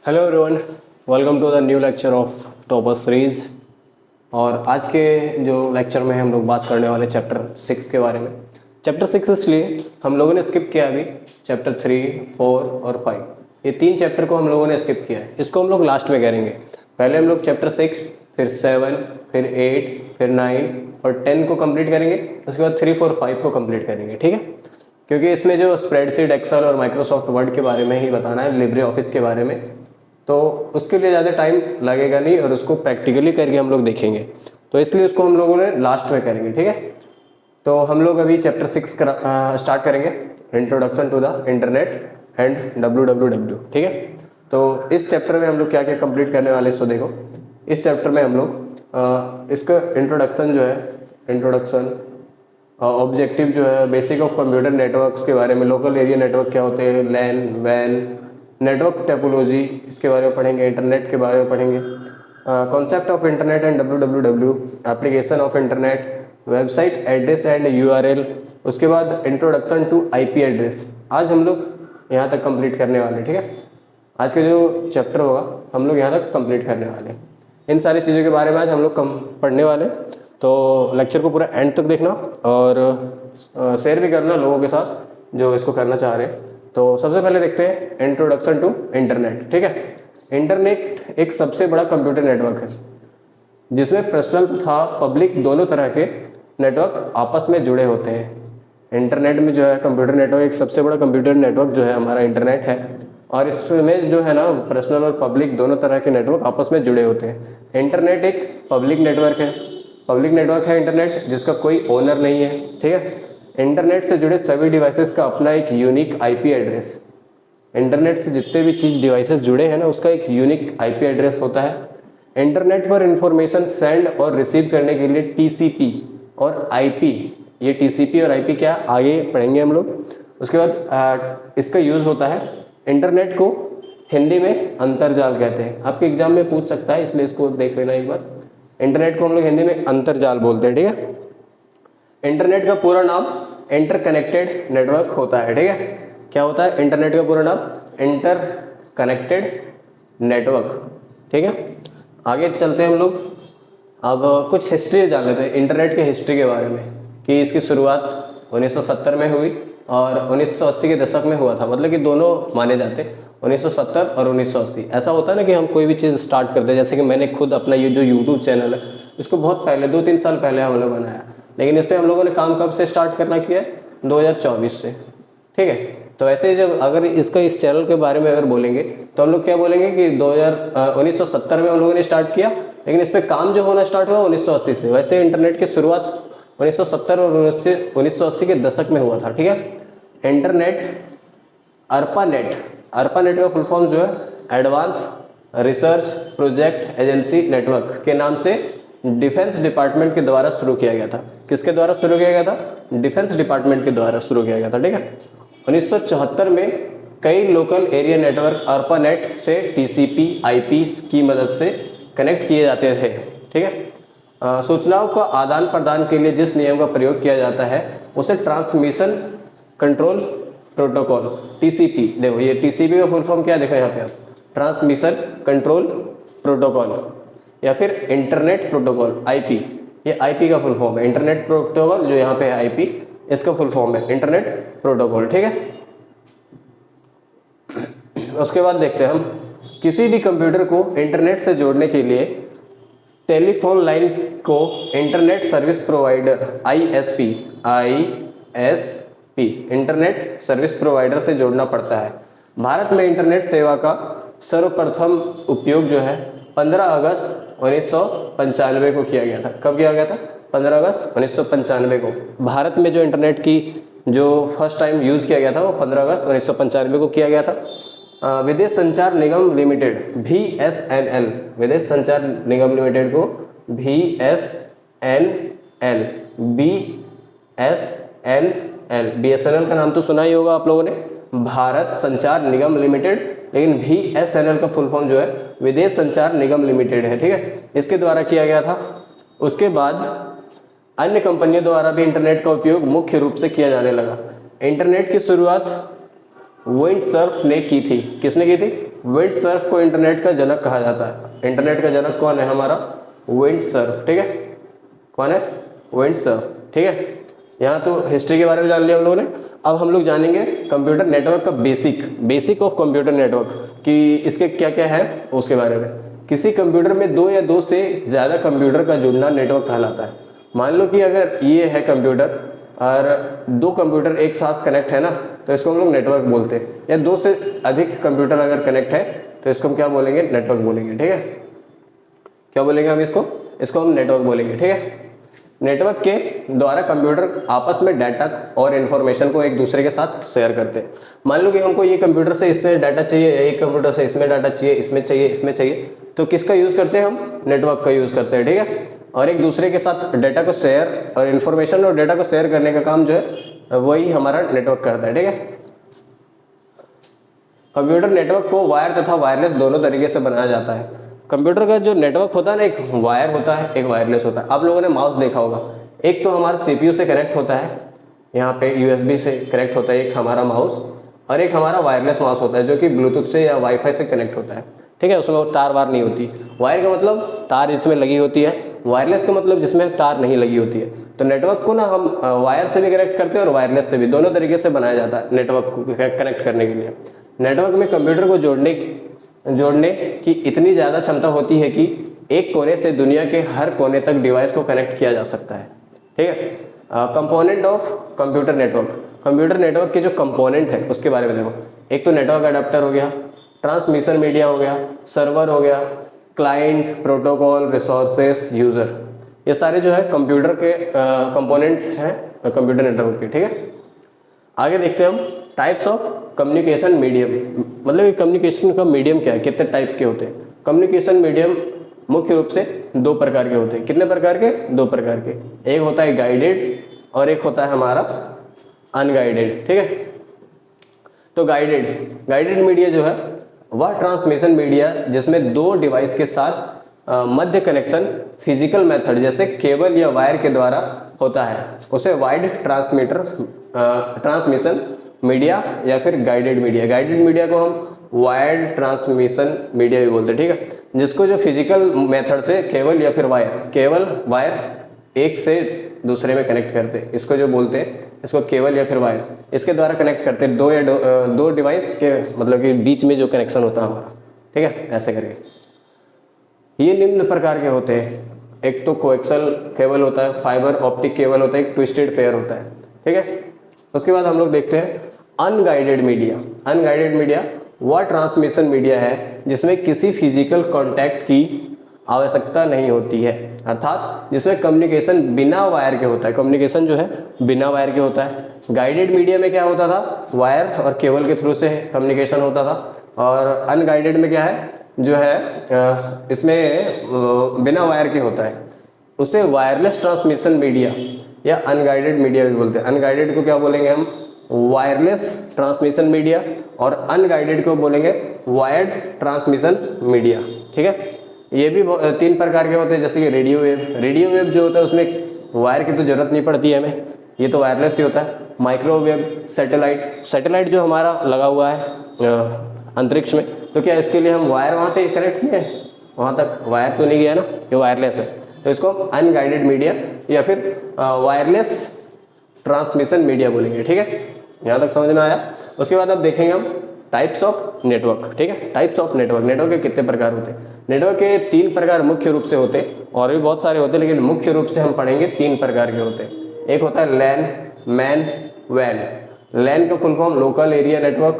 Hello everyone, welcome to the new lecture of topper series. और आज के जो लेक्चर में हम लोग बात करने वाले चैप्टर 6 के बारे में। चैप्टर 6 इसलिए हम लोगों ने स्किप किया अभी चैप्टर 3, 4 और 5, ये 3 चैप्टर को हम लोगों ने स्किप किया है। इसको हम लोग लास्ट में करेंगे। पहले हम लोग चैप्टर 6, फिर 7, फिर 8, फिर 9 और 10 को कंप्लीट करेंगे। उसके बाद 3, 4, 5 को कंप्लीट करेंगे, ठीक है। क्योंकि इसमें जो स्प्रेडशीट, एक्सेल और माइक्रोसॉफ्ट वर्ड के बारे में ही बताना है, लिब्रे ऑफिस के बारे में, तो उसके लिए ज़्यादा टाइम लगेगा नहीं और उसको प्रैक्टिकली करके हम लोग देखेंगे, तो इसलिए उसको हम लोगों ने लास्ट में करेंगे, ठीक है। तो हम लोग अभी चैप्टर 6 स्टार्ट करेंगे, introduction to the internet and www, ठीक है। तो इस चैप्टर में हम लोग क्या क्या कंप्लीट करने वाले सो देखो। इस चैप्टर में हम लोग इसका इंट्रोडक्शन जो है, इंट्रोडक्शन ऑब्जेक्टिव जो है, बेसिक ऑफ कंप्यूटर नेटवर्क्स के बारे में, लोकल एरिया नेटवर्क क्या होते हैं, लैन, वैन, नेटवर्क टोपोलॉजी, इसके बारे में पढ़ेंगे। इंटरनेट के बारे में पढ़ेंगे, concept of internet and www, application of internet, website address and URL। उसके बाद इंट्रोडक्शन टू IP एड्रेस। आज हम लोग यहाँ तक कंप्लीट करने वाले, ठीक है। आज का जो चैप्टर होगा हम लोग यहाँ तक कंप्लीट करने वाले। इन सारी चीज़ों के बारे में आज हम लोग पढ़ने वाले। तो लेक्चर को पूरा एंड तक देखना और शेयर भी करना लोगों के साथ जो इसको करना चाह रहे हैं। तो सबसे पहले देखते हैं इंट्रोडक्शन टू इंटरनेट, ठीक है। इंटरनेट एक सबसे बड़ा कंप्यूटर नेटवर्क है जिसमें पर्सनल तथा पब्लिक दोनों तरह के नेटवर्क आपस में जुड़े होते हैं। इंटरनेट में जो है कंप्यूटर नेटवर्क, एक सबसे बड़ा कंप्यूटर नेटवर्क जो है हमारा इंटरनेट है, और इसमें जो है ना पर्सनल और पब्लिक दोनों तरह के नेटवर्क आपस में जुड़े होते हैं। इंटरनेट एक पब्लिक नेटवर्क है, इंटरनेट जिसका कोई ओनर नहीं है, ठीक है। इंटरनेट से जुड़े सभी डिवाइसेस का अपना एक यूनिक IP एड्रेस। इंटरनेट से जितने भी चीज़ डिवाइसेस जुड़े हैं ना, उसका एक यूनिक IP एड्रेस होता है। इंटरनेट पर इंफॉर्मेशन सेंड और रिसीव करने के लिए TCP और IP, ये TCP और IP क्या आगे पढ़ेंगे हम लोग। उसके बाद इसका यूज़ होता है। इंटरनेट को हिंदी में अंतरजाल कहते हैं, आपके एग्जाम में पूछ सकता है, इसलिए इसको देख लेना एक बार। इंटरनेट को हम लोग हिंदी में अंतरजाल बोलते हैं, ठीक है। इंटरनेट का पूरा नाम इंटरकनेक्टेड नेटवर्क होता है, ठीक है। क्या होता है इंटरनेट का पूरा नाम? इंटरकनेक्टेड नेटवर्क, ठीक है। आगे चलते हैं हम लोग। अब कुछ हिस्ट्री जान लेते हैं इंटरनेट के हिस्ट्री के बारे में, कि इसकी शुरुआत 1970 में हुई और 1980 के दशक में हुआ था। मतलब कि दोनों माने जाते, 1970 और 1980। ऐसा होता है ना कि हम कोई भी चीज़ स्टार्ट करते हैं, जैसे कि मैंने खुद अपना ये जो यूट्यूब चैनल है, इसको बहुत पहले 2-3 साल पहले हम लोग बनाया, लेकिन इस पर हम लोगों ने काम कब से स्टार्ट करना किया है? 2024 से, ठीक है। तो ऐसे जब अगर इस चैनल के बारे में अगर बोलेंगे तो हम लोग क्या बोलेंगे कि 1970 में हम लोगों ने स्टार्ट किया, लेकिन इस पर काम जो होना स्टार्ट हुआ 1980 से। वैसे इंटरनेट की शुरुआत 1970 और 1980 के दशक में हुआ था, ठीक है। इंटरनेट ARPANET का फुल फॉर्म जो है advance research project agency network के नाम से डिफेंस डिपार्टमेंट के द्वारा शुरू किया गया था। किसके द्वारा शुरू किया गया था? डिफेंस डिपार्टमेंट के द्वारा शुरू किया गया था, ठीक है। 1974 में कई लोकल एरिया नेटवर्क ARPANET से TCP IP की मदद से कनेक्ट किए जाते थे, ठीक है। सूचनाओं का आदान प्रदान के लिए जिस नियम का प्रयोग किया जाता है उसे ट्रांसमिशन कंट्रोल प्रोटोकॉल, TCP। देखो ये TCP का फुल फॉर्म क्या है, देखो यहाँ पे आप, ट्रांसमिशन कंट्रोल प्रोटोकॉल, या फिर इंटरनेट प्रोटोकॉल IP, ये IP का फुल फॉर्म है। इंटरनेट प्रोटोकॉल जो यहाँ पे है IP, इसका फुल फॉर्म है इंटरनेट प्रोटोकॉल, ठीक है। उसके बाद देखते हैं हम किसी भी कंप्यूटर को इंटरनेट से जोड़ने के लिए टेलीफोन लाइन को internet service provider ISP internet service provider से जोड़ना पड़ता है। भारत में इंटरनेट सेवा का सर्वप्रथम उपयोग जो है 15 अगस्त 1995 को किया गया था। कब किया गया था? 15 अगस्त 1995 को। भारत में जो इंटरनेट की जो फर्स्ट टाइम यूज़ किया गया था वो 15 अगस्त 1995 को किया गया था। विदेश संचार निगम लिमिटेड BSNL, विदेश संचार निगम लिमिटेड को BSNL का नाम तो सुना ही होगा आप लोगों ने, भारत संचार निगम लिमिटेड, लेकिन BSNL का फुल फॉर्म जो है विदेश संचार निगम लिमिटेड है, ठीक है। इसके द्वारा किया गया था। उसके बाद अन्य कंपनियों द्वारा भी इंटरनेट का उपयोग मुख्य रूप से किया जाने लगा। इंटरनेट की शुरुआत विंडसर्फ ने की थी। किसने की थी? विंड सर्फ को इंटरनेट का जनक कहा जाता है। इंटरनेट का जनक कौन है? हमारा विंड सर्फ, ठीक है। कौन है? विंड सर्फ, ठीक है। यहाँ तो हिस्ट्री के बारे में जान लिया हम लोगों ने। अब हम लोग जानेंगे कंप्यूटर नेटवर्क का बेसिक ऑफ कंप्यूटर नेटवर्क, कि इसके क्या क्या है उसके बारे में। किसी कंप्यूटर में दो या दो से ज़्यादा कंप्यूटर का जुड़ना नेटवर्क कहलाता है। मान लो कि अगर ये है कंप्यूटर और दो कंप्यूटर एक साथ कनेक्ट है ना, तो इसको हम लोग नेटवर्क बोलते हैं। या दो से अधिक कंप्यूटर अगर कनेक्ट है तो इसको हम क्या बोलेंगे? नेटवर्क बोलेंगे, ठीक है। क्या बोलेंगे हम इसको हम नेटवर्क बोलेंगे, ठीक है। नेटवर्क के द्वारा कंप्यूटर आपस में डाटा और इन्फॉर्मेशन को एक दूसरे के साथ शेयर करते हैं। मान लो कि हमको ये कंप्यूटर से इसमें डाटा चाहिए, एक कंप्यूटर से इसमें डाटा चाहिए, इसमें चाहिए, तो किसका यूज़ करते हैं हम? नेटवर्क का यूज़ करते हैं, ठीक है। और एक दूसरे के साथ डाटा को शेयर और इन्फॉर्मेशन और डाटा को शेयर करने का काम जो है वही हमारा नेटवर्क करता है, ठीक है। कंप्यूटर नेटवर्क को वायर तथा वायरलेस दोनों तरीके से बनाया जाता है। कंप्यूटर का जो नेटवर्क होता है ना, एक वायर होता है, एक वायरलेस होता है। आप लोगों ने माउस देखा होगा, एक तो हमारा सीपीयू से कनेक्ट होता है, यहाँ पे यूएसबी से कनेक्ट होता है एक हमारा माउस, और एक हमारा वायरलेस माउस होता है जो कि ब्लूटूथ से या वाईफाई से कनेक्ट होता है, ठीक है। उसमें तार वार नहीं होती। वायर का मतलब तार जिसमें लगी होती है, वायरलेस का मतलब जिसमें तार नहीं लगी होती है। तो नेटवर्क को ना हम वायर से भी कनेक्ट करते हैं और वायरलेस से भी, दोनों तरीके से बनाया जाता है नेटवर्क को कनेक्ट करने के लिए। नेटवर्क में कंप्यूटर को जोड़ने की इतनी ज़्यादा क्षमता होती है कि एक कोने से दुनिया के हर कोने तक डिवाइस को कनेक्ट किया जा सकता है, ठीक है। Component of computer network, computer network के जो कंपोनेंट है उसके बारे में देखो। एक तो नेटवर्क अडेप्टर हो गया, ट्रांसमिशन मीडिया हो गया, सर्वर हो गया, क्लाइंट, प्रोटोकॉल, रिसोर्सेस, यूज़र, ये सारे जो है कंप्यूटर के कंपोनेंट हैं कंप्यूटर नेटवर्क के, ठीक है। आगे देखते हैं हम टाइप्स ऑफ कम्युनिकेशन मीडियम, मतलब ये कम्युनिकेशन का मीडियम क्या है, कितने टाइप के होते हैं। कम्युनिकेशन मीडियम मुख्य रूप से दो प्रकार के होते हैं। कितने प्रकार के? दो प्रकार के। एक होता है गाइडेड और एक होता है हमारा अनगाइडेड, ठीक है। तो गाइडेड मीडिया जो है वह ट्रांसमिशन मीडिया जिसमें दो डिवाइस के साथ मध्य कनेक्शन फिजिकल मेथड जैसे केबल या वायर के द्वारा होता है, उसे वाइड ट्रांसमिशन मीडिया या फिर गाइडेड मीडिया। गाइडेड मीडिया को हम वायर्ड ट्रांसमिशन मीडिया भी बोलते हैं, ठीक है। जिसको जो फिजिकल मेथड से केबल या फिर वायर एक से दूसरे में कनेक्ट करते हैं, इसको जो बोलते हैं इसको केबल या फिर वायर, इसके द्वारा कनेक्ट करते हैं दो डिवाइस के मतलब कि बीच में जो कनेक्शन होता है हमारा, ठीक है, ऐसे करके। ये निम्न प्रकार के होते हैं। एक तो कोएक्सल केबल होता है, फाइबर ऑप्टिक केबल होता है, एक ट्विस्टेड पेयर होता है, ठीक है। उसके बाद हम लोग देखते हैं अनगाइडेड मीडिया। अनगाइडेड मीडिया वह ट्रांसमिशन मीडिया है जिसमें किसी फिजिकल कांटेक्ट की आवश्यकता नहीं होती है, अर्थात जिसमें कम्युनिकेशन बिना वायर के होता है। कम्युनिकेशन जो है बिना वायर के होता है। गाइडेड मीडिया में क्या होता था? वायर और केबल के थ्रू से कम्युनिकेशन होता था। और अनगाइडेड में क्या है, जो है इसमें बिना वायर के होता है, उसे वायरलेस ट्रांसमिशन मीडिया या अनगाइडेड मीडिया भी बोलते हैं। अनगाइडेड को क्या बोलेंगे हम? वायरलेस ट्रांसमिशन मीडिया, और अनगाइडेड को बोलेंगे वायर्ड ट्रांसमिशन मीडिया, ठीक है। ये भी तीन प्रकार के होते हैं, जैसे कि रेडियो वेव जो होता है उसमें वायर की तो जरूरत नहीं पड़ती है हमें, ये तो वायरलेस ही होता है। माइक्रोवेव, सैटेलाइट जो हमारा लगा हुआ है अंतरिक्ष में, तो क्या इसके लिए हम वायर वहाँ पे कनेक्ट किए हैं? वहाँ तक वायर तो नहीं गया ना, ये वायरलेस है, तो इसको हम अनगाइडेड मीडिया या फिर वायरलेस ट्रांसमिशन मीडिया बोलेंगे, ठीक है। यहाँ तक समझ में आया? उसके बाद अब देखेंगे हम टाइप्स ऑफ नेटवर्क, ठीक है। टाइप्स ऑफ नेटवर्क के कितने प्रकार होते हैं? नेटवर्क के तीन प्रकार मुख्य रूप से होते हैं, और भी बहुत सारे होते हैं, लेकिन मुख्य रूप से हम पढ़ेंगे तीन प्रकार के होते हैं। एक होता है लैन, मैन, वैन। लैन का full form local area network,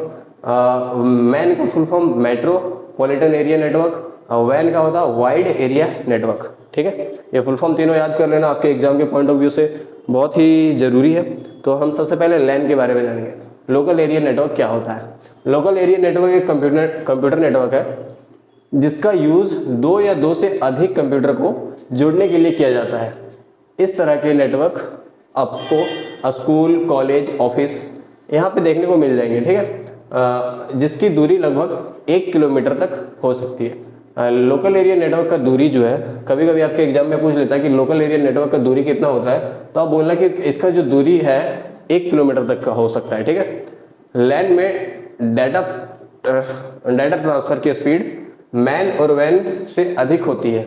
MAN का full form metropolitan area network, और वैन का होता है वाइड एरिया नेटवर्क, ठीक है। ये फुल फॉर्म तीनों याद कर लेना, आपके एग्जाम के पॉइंट ऑफ व्यू से बहुत ही ज़रूरी है। तो हम सबसे पहले लैन के बारे में जानेंगे। लोकल एरिया नेटवर्क क्या होता है? लोकल एरिया नेटवर्क एक कंप्यूटर नेटवर्क है जिसका यूज़ दो या दो से अधिक कंप्यूटर को जोड़ने के लिए किया जाता है। इस तरह के नेटवर्क आपको स्कूल, कॉलेज, ऑफिस यहाँ पे देखने को मिल जाएंगे, ठीक है, जिसकी दूरी लगभग 1 किलोमीटर तक हो सकती है। लोकल एरिया नेटवर्क का दूरी जो है, कभी कभी आपके एग्जाम में पूछ लेता है कि लोकल एरिया नेटवर्क का दूरी कितना होता है, तो आप बोलना कि इसका जो दूरी है 1 किलोमीटर तक का हो सकता है, ठीक है। लैन में डाटा डाटा ट्रांसफ़र की स्पीड मैन और वैन से अधिक होती है।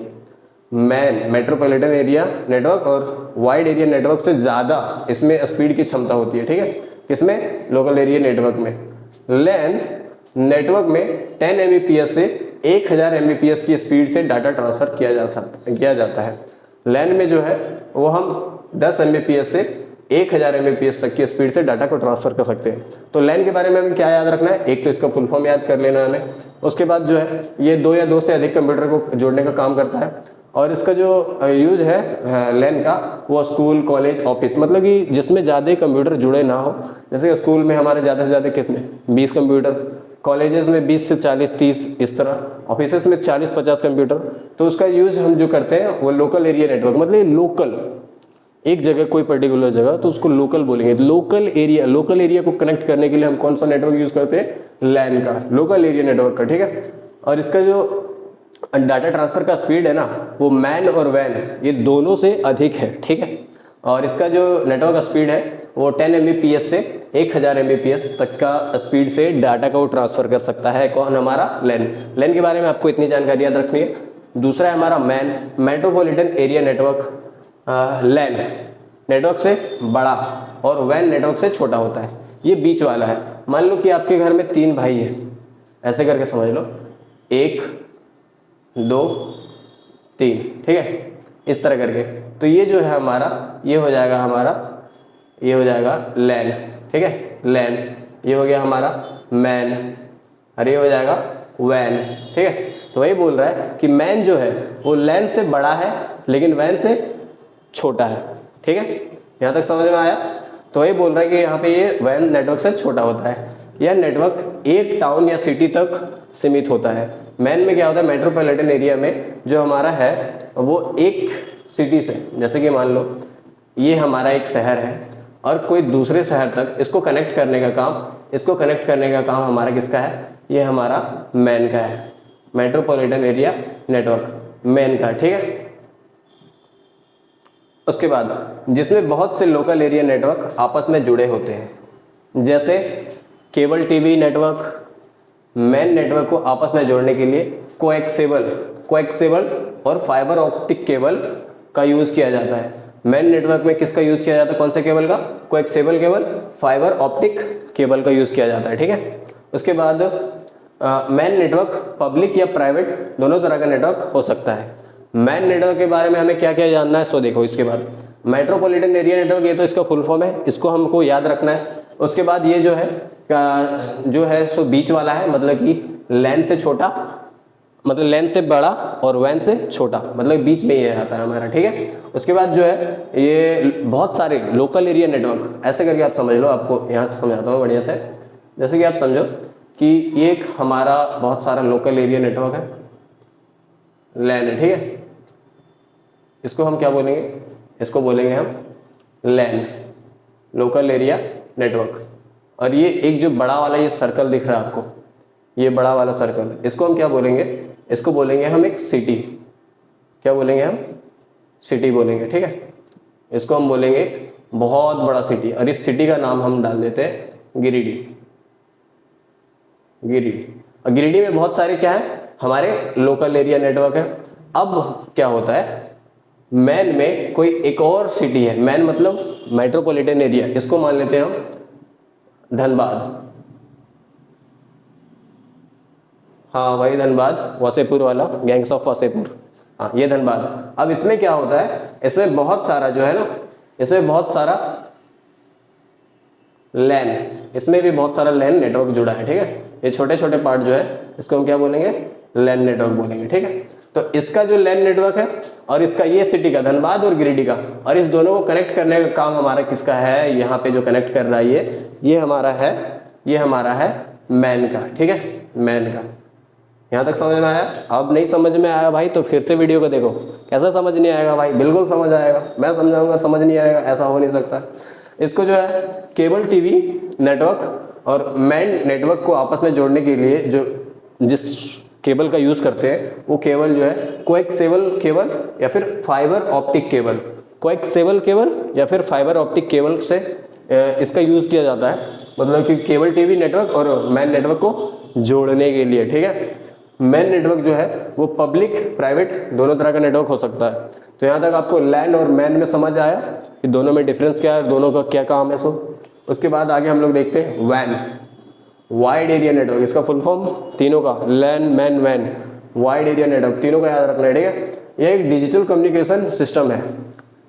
मैन मेट्रोपॉलिटन एरिया नेटवर्क और वाइड एरिया नेटवर्क से ज़्यादा इसमें स्पीड की क्षमता होती है, ठीक है, किसमें, लोकल एरिया नेटवर्क में। लैन नेटवर्क में 10 Mbps से 1000 Mbps की स्पीड से डाटा ट्रांसफ़र किया जाता है। लैन में जो है वो हम 10 Mbps से 1000 Mbps तक की स्पीड से डाटा को ट्रांसफ़र कर सकते हैं। तो लैन के बारे में हमें क्या याद रखना है, एक तो इसका फुल फॉर्म याद कर लेना हमें, उसके बाद जो है ये 2 या 2 से अधिक कंप्यूटर को जोड़ने का काम करता है। और इसका जो यूज है लैन का, वो स्कूल, कॉलेज, ऑफिस, मतलब कि जिसमें ज़्यादा कंप्यूटर जुड़े ना हो। जैसे स्कूल में हमारे ज़्यादा से ज़्यादा कितने, 20 कंप्यूटर, कॉलेजेस में 20 से 40, 30 इस तरह, ऑफिसेस में 40-50 कंप्यूटर। तो उसका यूज़ हम जो करते हैं वो लोकल एरिया नेटवर्क, मतलब लोकल, एक जगह कोई पर्टिकुलर जगह, तो उसको लोकल बोलेंगे। लोकल एरिया को कनेक्ट करने के लिए हम कौन सा नेटवर्क यूज़ करते हैं, लैन का, लोकल एरिया नेटवर्क का, ठीक है। और इसका जो डाटा ट्रांसफ़र का स्पीड है ना, वो मैन और वैन ये दोनों से अधिक है, ठीक है। और इसका जो नेटवर्क स्पीड है वो 10 Mbps से 1000 Mbps तक का स्पीड से डाटा को ट्रांसफ़र कर सकता है। कौन, हमारा लैन के बारे में आपको इतनी जानकारी याद रखनी है। दूसरा है हमारा MAN, metropolitan area network. LAN network से बड़ा और वैन नेटवर्क से छोटा होता है, ये बीच वाला है। मान लो कि आपके घर में 3 भाई हैं, ऐसे करके समझ लो, 1 2 3, ठीक है, इस तरह करके। तो ये जो है हमारा, ये हो जाएगा हमारा, ये हो जाएगा लैन, ठीक है, लैन। ये हो गया हमारा मैन और ये हो जाएगा वैन, ठीक है। तो वही बोल रहा है कि मैन जो है वो लैन से बड़ा है लेकिन वैन से छोटा है, ठीक है, यहाँ तक समझ में आया। तो वही बोल रहा है कि यहाँ पे ये वैन नेटवर्क से छोटा होता है। यह नेटवर्क एक टाउन या सिटी तक सीमित होता है। मैन में क्या होता है, मेट्रोपॉलिटन एरिया में जो हमारा है वो एक सिटी से, जैसे कि मान लो ये हमारा एक शहर है और कोई दूसरे शहर तक इसको कनेक्ट करने का काम हमारा किसका है, ये हमारा मैन का है, मेट्रोपॉलिटन एरिया नेटवर्क मैन का, ठीक है। उसके बाद जिसमें बहुत से लोकल एरिया नेटवर्क आपस में जुड़े होते हैं, जैसे cable TV network. Man network को आपस में जोड़ने के लिए कोएक्सेबल और फाइबर ऑप्टिक केबल का यूज़ किया जाता है। मैन नेटवर्क में किसका यूज़ किया जाता है, कौन से केबल का, कोएक्सेबल केबल, फाइबर ऑप्टिक केबल का यूज़ किया जाता है, ठीक है। उसके बाद मैन नेटवर्क पब्लिक या प्राइवेट दोनों तरह का नेटवर्क हो सकता है। मैन नेटवर्क के बारे में हमें क्या क्या जानना है, सो देखो। इसके बाद मेट्रोपॉलिटन एरिया नेटवर्क, ये तो इसका फुल फॉर्म है, इसको हमको याद रखना है। उसके बाद ये जो है सो बीच वाला है, मतलब कि लैन से छोटा, मतलब लैन से बड़ा और वैन से छोटा, मतलब बीच में ये आता है हमारा, ठीक है। उसके बाद जो है ये बहुत सारे लोकल एरिया नेटवर्क, ऐसे करके आप समझ लो, आपको यहाँ से समझाता हूँ बढ़िया से। जैसे कि आप समझो कि ये एक हमारा बहुत सारा लोकल एरिया नेटवर्क है, लैन है, ठीक है। इसको हम क्या बोलेंगे, इसको बोलेंगे हम लैन, लोकल एरिया नेटवर्क। और ये एक जो बड़ा वाला ये सर्कल दिख रहा है आपको, ये बड़ा वाला सर्कल, इसको हम क्या बोलेंगे, इसको बोलेंगे हम एक सिटी। क्या बोलेंगे हम, सिटी बोलेंगे, ठीक है। इसको हम बोलेंगे एक बहुत बड़ा सिटी, और इस सिटी का नाम हम डाल देते हैं गिरिडीह। और गिरिडीह में बहुत सारे क्या है, हमारे लोकल एरिया नेटवर्क है। अब क्या होता है, मैन में कोई एक और सिटी है, मैन मतलब मेट्रोपॉलिटन एरिया, इसको मान लेते हैं हम धनबाद। हाँ वही धनबाद, वसेपुर वाला, गैंग्स ऑफ वसेपुर, हाँ ये धनबाद। अब इसमें क्या होता है, इसमें बहुत सारा जो है ना, इसमें बहुत सारा लैन, इसमें भी बहुत सारा लैन नेटवर्क जुड़ा है, ठीक है। ये छोटे छोटे पार्ट जो है इसको हम क्या बोलेंगे, लैन नेटवर्क बोलेंगे, ठीक है। तो इसका जो लैन नेटवर्क है और इसका ये सिटी का, धनबाद और गिरिडीह का, और इस दोनों को कनेक्ट करने का काम हमारा किसका है, यहाँ पे जो कनेक्ट कर रहा है ये हमारा है, ये हमारा है मैन का, ठीक है, मैन का। यहाँ तक समझ में आया? अब नहीं समझ में आया भाई तो फिर से वीडियो को देखो। कैसा समझ नहीं आएगा भाई, बिल्कुल समझ आएगा, मैं समझाऊंगा समझ नहीं आएगा, ऐसा हो नहीं सकता। इसको जो है केबल टीवी नेटवर्क और मैन नेटवर्क को आपस में जोड़ने के लिए जो जिस केबल का यूज़ करते हैं वो केबल जो है कोएक्सेबल केबल या फिर फाइबर ऑप्टिक केबल, कोएक्सेबल केबल या फिर फाइबर ऑप्टिक केबल से इसका यूज़ किया जाता है। मतलब कि केबल टीवी नेटवर्क और मैन नेटवर्क को जोड़ने के लिए, ठीक है। मेन नेटवर्क जो है वो पब्लिक प्राइवेट दोनों तरह का नेटवर्क हो सकता है। तो यहाँ तक आपको लैन और मैन में समझ आया कि दोनों में डिफरेंस क्या है, दोनों का क्या काम है। सो उसके बाद आगे हम लोग देखते हैं वैन, वाइड एरिया नेटवर्क। इसका फुल फॉर्म तीनों का, लैन मैन वैन, वाइड एरिया नेटवर्क, तीनों का याद रखना है, ठीक है। यह एक डिजिटल कम्युनिकेशन सिस्टम है।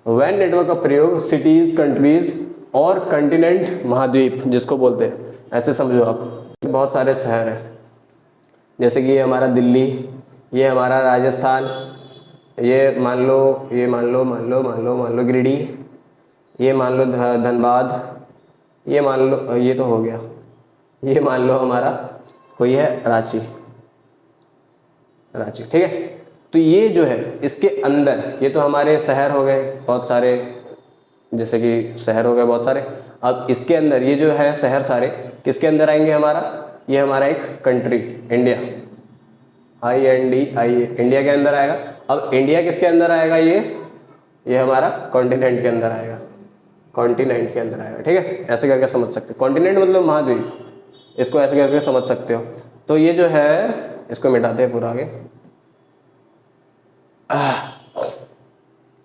वैन नेटवर्क का प्रयोग सिटीज, कंट्रीज और कंटिनेंट, महाद्वीप जिसको बोलते हैं, ऐसे समझो आप। बहुत सारे शहर हैं, जैसे कि ये हमारा दिल्ली, ये हमारा राजस्थान, ये मान लो गिरिडीह, ये मान लो धनबाद, ये मान लो, ये तो हो गया, ये मान लो हमारा कोई है रांची, ठीक है। तो ये जो है इसके अंदर, ये तो हमारे शहर हो गए बहुत सारे, जैसे कि शहर हो गए बहुत सारे। अब इसके अंदर ये जो है शहर सारे किसके अंदर आएंगे हमारा, ये हमारा एक कंट्री इंडिया, INDIA, इंडिया के अंदर आएगा। अब इंडिया किसके अंदर आएगा, ये हमारा कॉन्टिनेंट के अंदर आएगा, कॉन्टिनेंट के अंदर आएगा, ठीक है। ऐसे करके समझ सकते हो, कॉन्टिनेंट मतलब महाद्वीप, इसको ऐसे करके समझ सकते हो। तो ये जो है, इसको मिटाते हैं पूरा आगे।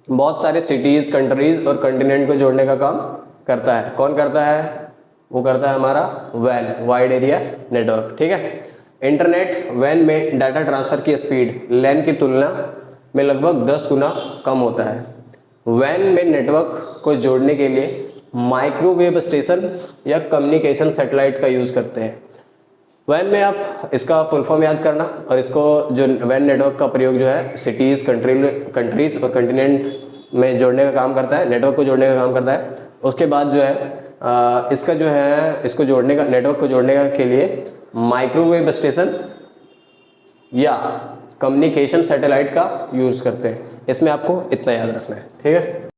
बहुत सारे सिटीज, कंट्रीज और कॉन्टिनेंट को जोड़ने का काम करता है। कौन करता है, वो करता है हमारा वैन, वाइड एरिया नेटवर्क, ठीक है। इंटरनेट वैन में डाटा ट्रांसफर की स्पीड लैन की तुलना में लगभग 10 गुना कम होता है। वैन में नेटवर्क को जोड़ने के लिए माइक्रोवेव स्टेशन या कम्युनिकेशन सैटेलाइट का यूज़ करते हैं। वैन में आप इसका फुल फॉर्म याद करना, और इसको जो वैन नेटवर्क का प्रयोग जो है सिटीज़, कंट्रीज और कंटिनेंट में जोड़ने का काम करता है, नेटवर्क को जोड़ने का काम करता है। उसके बाद जो है इसका जो है, इसको जोड़ने का, नेटवर्क को जोड़ने के लिए माइक्रोवेव स्टेशन या कम्युनिकेशन सैटेलाइट का यूज़ करते हैं। इसमें आपको इतना याद रखना है, ठीक है।